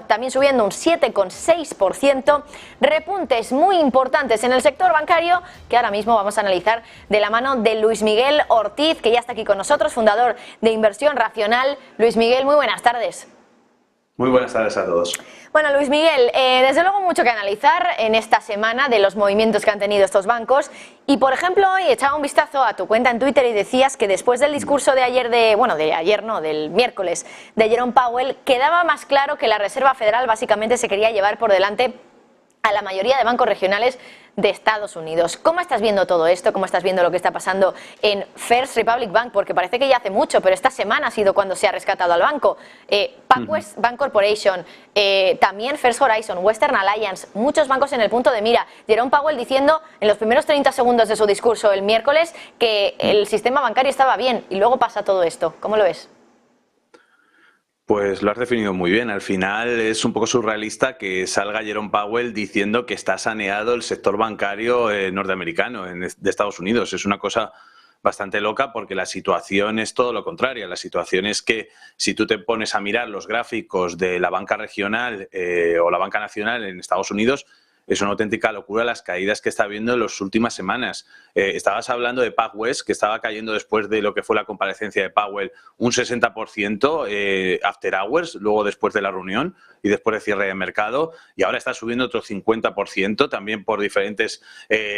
también subiendo un 7,6%, repuntes muy importantes en el sector bancario que ahora mismo vamos a analizar de la mano de Luis Miguel Ortiz, que ya está aquí con nosotros, fundador de Inversión Racional. Luis Miguel, muy buenas tardes. Muy buenas tardes a todos. Bueno, Luis Miguel, desde luego mucho que analizar en esta semana de los movimientos que han tenido estos bancos. Y, por ejemplo, hoy echaba un vistazo a tu cuenta en Twitter y decías que después del discurso de ayer, del miércoles, de Jerome Powell, quedaba más claro que la Reserva Federal básicamente se quería llevar por delante a la mayoría de bancos regionales de Estados Unidos. ¿Cómo estás viendo todo esto? ¿Cómo estás viendo lo que está pasando en First Republic Bank? Porque parece que ya hace mucho, pero esta semana ha sido cuando se ha rescatado al banco. PacWest Bank Corporation, también First Horizon, Western Alliance, muchos bancos en el punto de mira. Jerome Powell diciendo en los primeros 30 segundos de su discurso el miércoles que el sistema bancario estaba bien y luego pasa todo esto. ¿Cómo lo ves? Pues lo has definido muy bien. Al final es un poco surrealista que salga Jerome Powell diciendo que está saneado el sector bancario norteamericano de Estados Unidos. Es una cosa bastante loca porque la situación es todo lo contrario. La situación es que si tú te pones a mirar los gráficos de la banca regional o la banca nacional en Estados Unidos, es una auténtica locura las caídas que está habiendo en las últimas semanas. Estabas hablando de PacWest, que estaba cayendo después de lo que fue la comparecencia de Powell, un 60% after hours, luego después de la reunión y después de cierre de mercado, y ahora está subiendo otro 50%, también por diferentes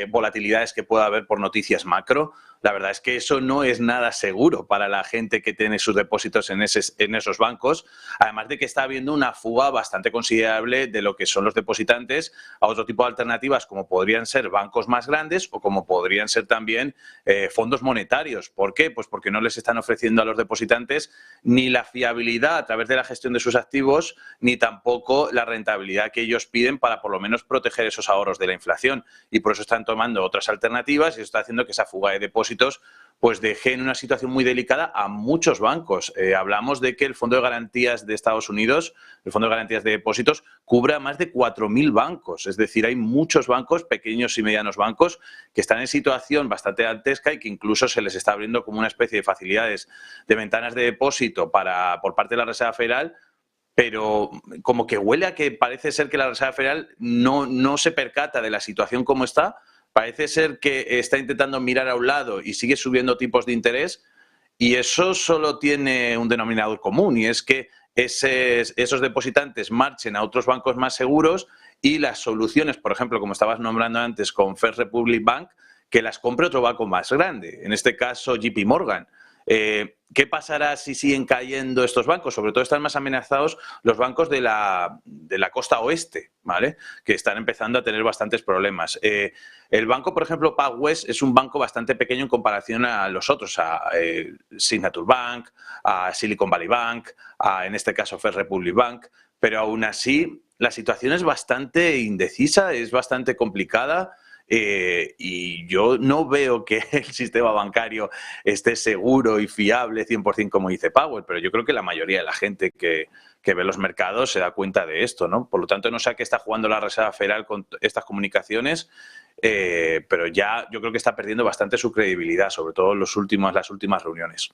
volatilidades que pueda haber por noticias macro. La verdad es que eso no es nada seguro para la gente que tiene sus depósitos en esos bancos, además de que está habiendo una fuga bastante considerable de lo que son los depositantes a otro tipo de alternativas, como podrían ser bancos más grandes o como podrían ser también fondos monetarios. ¿Por qué? Pues porque no les están ofreciendo a los depositantes ni la fiabilidad a través de la gestión de sus activos, ni tampoco la rentabilidad que ellos piden para por lo menos proteger esos ahorros de la inflación. Y por eso están tomando otras alternativas y eso está haciendo que esa fuga de depósitos pues deje en una situación muy delicada a muchos bancos. Hablamos de que el Fondo de Garantías de Estados Unidos, el Fondo de Garantías de Depósitos, cubre a más de 4.000 bancos. Es decir, hay muchos bancos, pequeños y medianos bancos, que están en situación bastante dantesca y que incluso se les está abriendo como una especie de facilidades de ventanas de depósito por parte de la Reserva Federal, pero como que huele a que parece ser que la Reserva Federal no se percata de la situación como está. Parece ser que está intentando mirar a un lado y sigue subiendo tipos de interés, y eso solo tiene un denominador común, y es que esos depositantes marchen a otros bancos más seguros y las soluciones, por ejemplo, como estabas nombrando antes con First Republic Bank, que las compre otro banco más grande, en este caso JP Morgan. ¿Qué pasará si siguen cayendo estos bancos? Sobre todo están más amenazados los bancos de la costa oeste, ¿vale? Que están empezando a tener bastantes problemas. El banco, por ejemplo, PacWest, es un banco bastante pequeño en comparación a los otros, a Signature Bank, a Silicon Valley Bank, en este caso First Republic Bank, pero aún así la situación es bastante indecisa, es bastante complicada. Y yo no veo que el sistema bancario esté seguro y fiable 100% como dice Powell, pero yo creo que la mayoría de la gente que ve los mercados se da cuenta de esto, ¿no? Por lo tanto, no sé a qué está jugando la Reserva Federal con estas comunicaciones, pero ya yo creo que está perdiendo bastante su credibilidad, sobre todo en las últimas reuniones.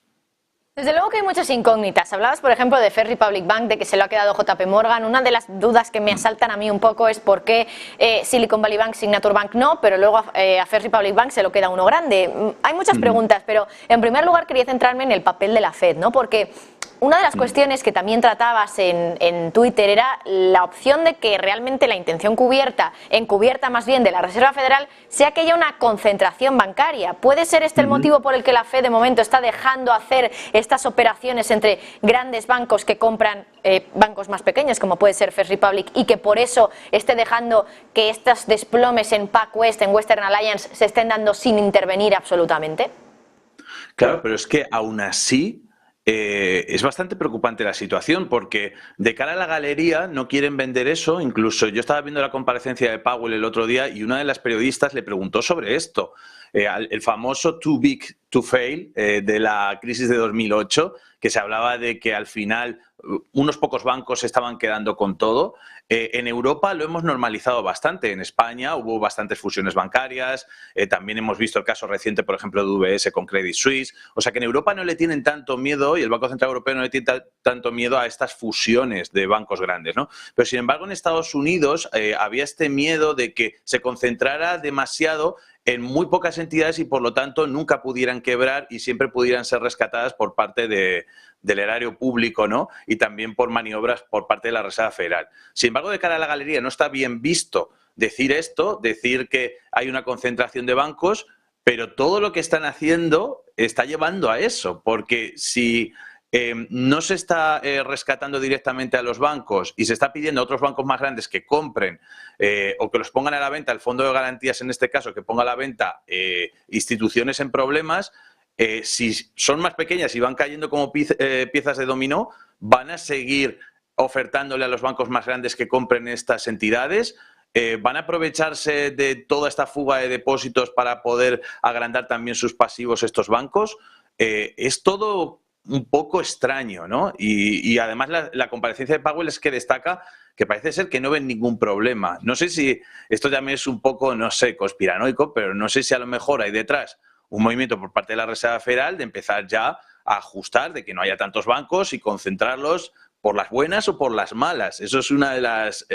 Desde luego que hay muchas incógnitas. Hablabas, por ejemplo, de First Republic Bank, de que se lo ha quedado JP Morgan. Una de las dudas que me asaltan a mí un poco es por qué Silicon Valley Bank, Signature Bank no, pero luego a First Republic Bank se lo queda uno grande. Hay muchas preguntas, pero en primer lugar quería centrarme en el papel de la Fed, ¿no? Porque una de las cuestiones que también tratabas en Twitter era la opción de que realmente la intención encubierta más bien de la Reserva Federal sea que haya una concentración bancaria. ¿Puede ser este el motivo por el que la Fed de momento está dejando hacer estas operaciones entre grandes bancos que compran bancos más pequeños, como puede ser First Republic, y que por eso esté dejando que estos desplomes en PacWest, en Western Alliance, se estén dando sin intervenir absolutamente? Claro, pero es que aún así es bastante preocupante la situación, porque de cara a la galería no quieren vender eso. Incluso yo estaba viendo la comparecencia de Powell el otro día y una de las periodistas le preguntó sobre esto. El famoso too big to fail de la crisis de 2008, que se hablaba de que al final unos pocos bancos se estaban quedando con todo. En Europa lo hemos normalizado bastante. En España hubo bastantes fusiones bancarias. También hemos visto el caso reciente, por ejemplo, de UBS con Credit Suisse. O sea que en Europa no le tienen tanto miedo, y el Banco Central Europeo no le tiene tanto miedo a estas fusiones de bancos grandes, ¿no? Pero sin embargo en Estados Unidos había este miedo de que se concentrara demasiado en muy pocas entidades y por lo tanto nunca pudieran quebrar y siempre pudieran ser rescatadas por parte del erario público, ¿no? Y también por maniobras por parte de la Reserva Federal. Sin embargo, de cara a la galería no está bien visto decir esto, decir que hay una concentración de bancos, pero todo lo que están haciendo está llevando a eso, porque si no se está rescatando directamente a los bancos y se está pidiendo a otros bancos más grandes que compren o que los pongan a la venta, el Fondo de Garantías en este caso, que ponga a la venta instituciones en problemas, si son más pequeñas y van cayendo como piezas de dominó, van a seguir ofertándole a los bancos más grandes que compren estas entidades. Van a aprovecharse de toda esta fuga de depósitos para poder agrandar también sus pasivos estos bancos. Es todo un poco extraño, ¿no? Y además la comparecencia de Powell es que destaca que parece ser que no ven ningún problema. No sé si esto también es un poco, no sé, conspiranoico, pero no sé si a lo mejor hay detrás un movimiento por parte de la Reserva Federal de empezar ya a ajustar, de que no haya tantos bancos y concentrarlos por las buenas o por las malas. Eso es una de las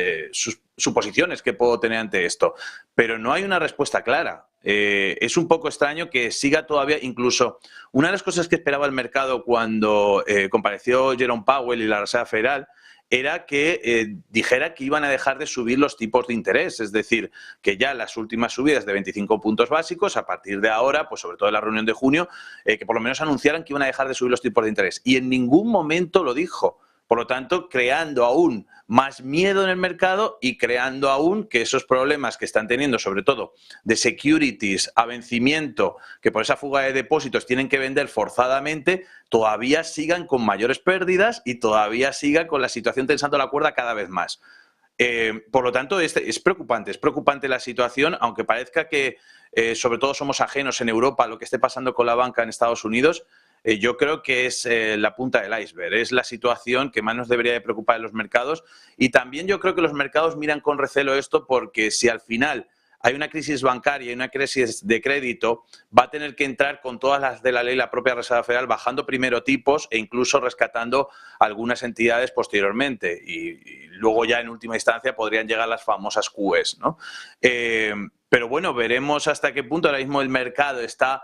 suposiciones que puedo tener ante esto. Pero no hay una respuesta clara. Es un poco extraño que siga todavía, incluso una de las cosas que esperaba el mercado cuando compareció Jerome Powell y la Reserva Federal era que dijera que iban a dejar de subir los tipos de interés, es decir, que ya las últimas subidas de 25 puntos básicos, a partir de ahora, pues sobre todo en la reunión de junio, que por lo menos anunciaran que iban a dejar de subir los tipos de interés. Y en ningún momento lo dijo. Por lo tanto, creando aún más miedo en el mercado y creando aún que esos problemas que están teniendo, sobre todo de securities a vencimiento, que por esa fuga de depósitos tienen que vender forzadamente, todavía sigan con mayores pérdidas y todavía sigan con la situación tensando la cuerda cada vez más. Por lo tanto, es preocupante la situación, aunque parezca que sobre todo somos ajenos en Europa a lo que esté pasando con la banca en Estados Unidos. Yo creo que es la punta del iceberg, es la situación que más nos debería de preocupar en los mercados, y también yo creo que los mercados miran con recelo esto porque si al final hay una crisis bancaria y una crisis de crédito, va a tener que entrar con todas las de la ley la propia Reserva Federal, bajando primero tipos e incluso rescatando algunas entidades posteriormente, y luego ya en última instancia podrían llegar las famosas QEs, ¿no? Pero bueno, veremos hasta qué punto. Ahora mismo el mercado está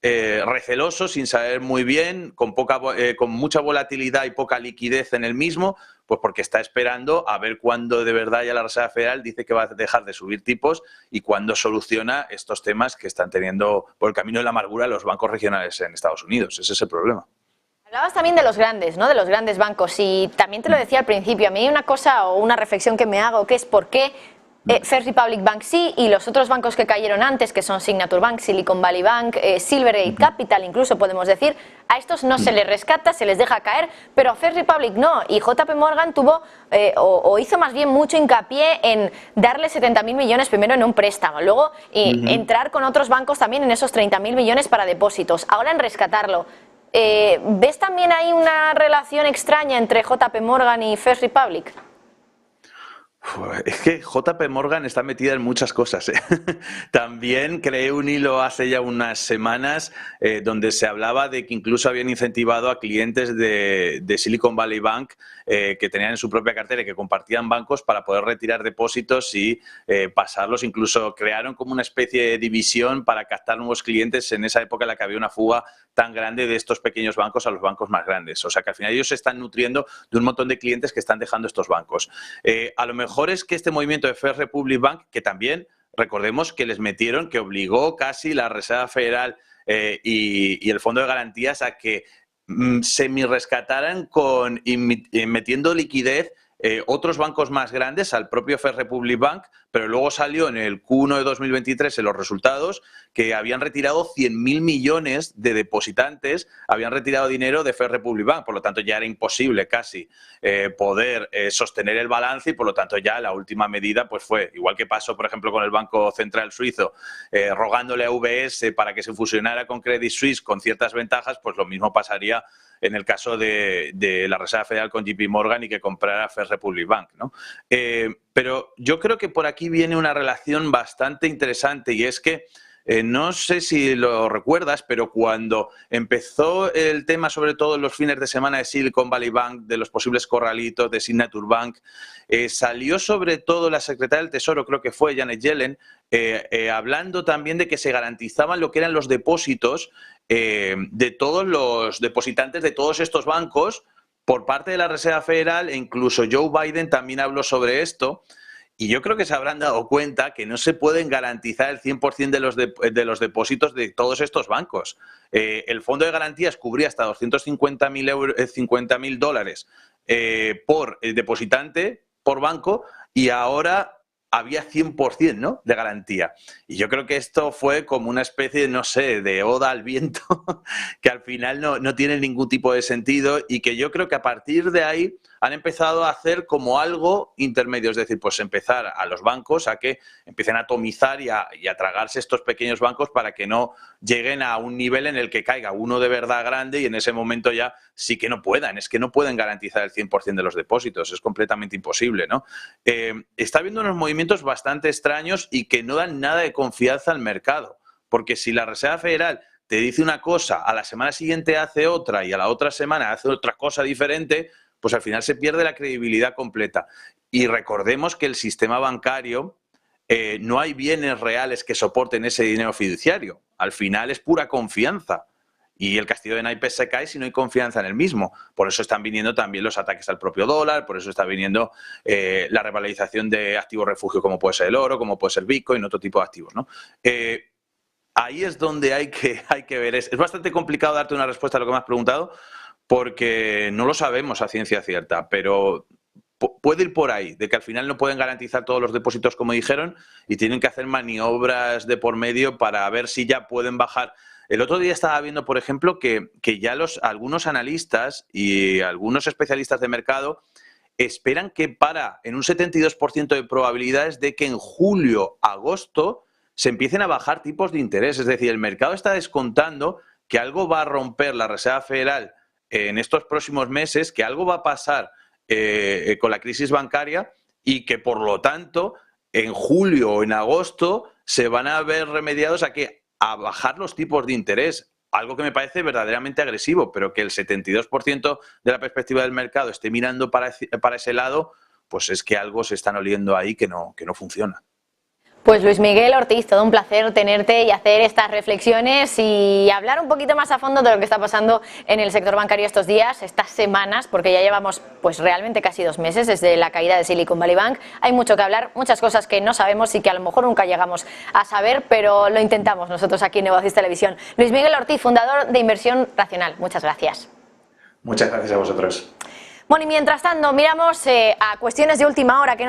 receloso, sin saber muy bien, con mucha volatilidad y poca liquidez en el mismo, pues porque está esperando a ver cuándo de verdad ya la Reserva Federal dice que va a dejar de subir tipos y cuándo soluciona estos temas que están teniendo por el camino de la amargura los bancos regionales en Estados Unidos. Ese es el problema. Hablabas también de los grandes, ¿no? De los grandes bancos, y también te lo decía al principio, a mí hay una cosa o una reflexión que me hago, que es por qué First Republic Bank sí, y los otros bancos que cayeron antes, que son Signature Bank, Silicon Valley Bank, Silvergate Capital, incluso podemos decir, a estos no se les rescata, se les deja caer, pero a First Republic no. Y JP Morgan tuvo, o hizo más bien mucho hincapié en darle 70.000 millones primero en un préstamo, luego entrar con otros bancos también en esos 30.000 millones para depósitos, ahora en rescatarlo. ¿Ves también ahí una relación extraña entre JP Morgan y First Republic? Es que JP Morgan está metida en muchas cosas. También creé un hilo hace ya unas semanas donde se hablaba de que incluso habían incentivado a clientes de Silicon Valley Bank que tenían en su propia cartera y que compartían bancos para poder retirar depósitos y pasarlos. Incluso crearon como una especie de división para captar nuevos clientes en esa época en la que había una fuga tan grande de estos pequeños bancos a los bancos más grandes. O sea que al final ellos se están nutriendo de un montón de clientes que están dejando estos bancos. A lo mejor es que este movimiento de First Republic Bank, que también recordemos que les metieron, que obligó casi la Reserva Federal y el Fondo de Garantías a que semi-rescataran metiendo liquidez otros bancos más grandes al propio First Republic Bank pero luego salió en el Q1 de 2023 en los resultados que habían retirado 100.000 millones de depositantes, habían retirado dinero de First Republic Bank, por lo tanto ya era imposible casi poder sostener el balance y por lo tanto ya la última medida pues fue, igual que pasó por ejemplo con el Banco Central Suizo, rogándole a UBS para que se fusionara con Credit Suisse con ciertas ventajas, pues lo mismo pasaría en el caso de la Reserva Federal con JP Morgan y que comprara First Republic Bank, ¿no? Pero yo creo que por aquí viene una relación bastante interesante y es que no sé si lo recuerdas, pero cuando empezó el tema, sobre todo en los fines de semana de Silicon Valley Bank, de los posibles corralitos de Signature Bank, salió sobre todo la secretaria del Tesoro, creo que fue Janet Yellen, hablando también de que se garantizaban lo que eran los depósitos de todos los depositantes de todos estos bancos por parte de la Reserva Federal, e incluso Joe Biden también habló sobre esto. Y yo creo que se habrán dado cuenta que no se pueden garantizar el 100% de los depósitos de todos estos bancos. El fondo de garantías cubría hasta 250.000 dólares por depositante, por banco, y ahora había 100%, ¿no?, de garantía. Y yo creo que esto fue como una especie, no sé, de oda al viento, que al final no tiene ningún tipo de sentido y que yo creo que a partir de ahí han empezado a hacer como algo intermedio, es decir, pues empezar a los bancos a que empiecen a atomizar y a tragarse estos pequeños bancos para que no lleguen a un nivel en el que caiga uno de verdad grande y en ese momento ya sí que no puedan, es que no pueden garantizar el 100% de los depósitos, es completamente imposible, ¿no? Está habiendo unos movimientos bastante extraños y que no dan nada de confianza al mercado, porque si la Reserva Federal te dice una cosa, a la semana siguiente hace otra y a la otra semana hace otra cosa diferente, pues al final se pierde la credibilidad completa. Y recordemos que el sistema bancario, no hay bienes reales que soporten ese dinero fiduciario. Al final es pura confianza. Y el castillo de naipes se cae si no hay confianza en el mismo. Por eso están viniendo también los ataques al propio dólar, por eso está viniendo la revalorización de activos refugio como puede ser el oro, como puede ser Bitcoin, otro tipo de activos, ¿no? Ahí es donde hay que ver. Es bastante complicado darte una respuesta a lo que me has preguntado, porque no lo sabemos a ciencia cierta, pero puede ir por ahí, de que al final no pueden garantizar todos los depósitos como dijeron y tienen que hacer maniobras de por medio para ver si ya pueden bajar. El otro día estaba viendo, por ejemplo, que ya algunos analistas y algunos especialistas de mercado esperan que en un 72% de probabilidades de que en julio, agosto, se empiecen a bajar tipos de interés. Es decir, el mercado está descontando que algo va a romper la Reserva Federal en estos próximos meses, que algo va a pasar con la crisis bancaria y que, por lo tanto, en julio o en agosto se van a ver remediados a bajar los tipos de interés. Algo que me parece verdaderamente agresivo, pero que el 72% de la perspectiva del mercado esté mirando para ese lado, pues es que algo se están oliendo ahí que no funciona. Pues Luis Miguel Ortiz, todo un placer tenerte y hacer estas reflexiones y hablar un poquito más a fondo de lo que está pasando en el sector bancario estos días, estas semanas, porque ya llevamos pues realmente casi 2 meses desde la caída de Silicon Valley Bank. Hay mucho que hablar, muchas cosas que no sabemos y que a lo mejor nunca llegamos a saber, pero lo intentamos nosotros aquí en Negocios Televisión. Luis Miguel Ortiz, fundador de Inversión Racional. Muchas gracias. Muchas gracias a vosotros. Bueno, y mientras tanto miramos a cuestiones de última hora que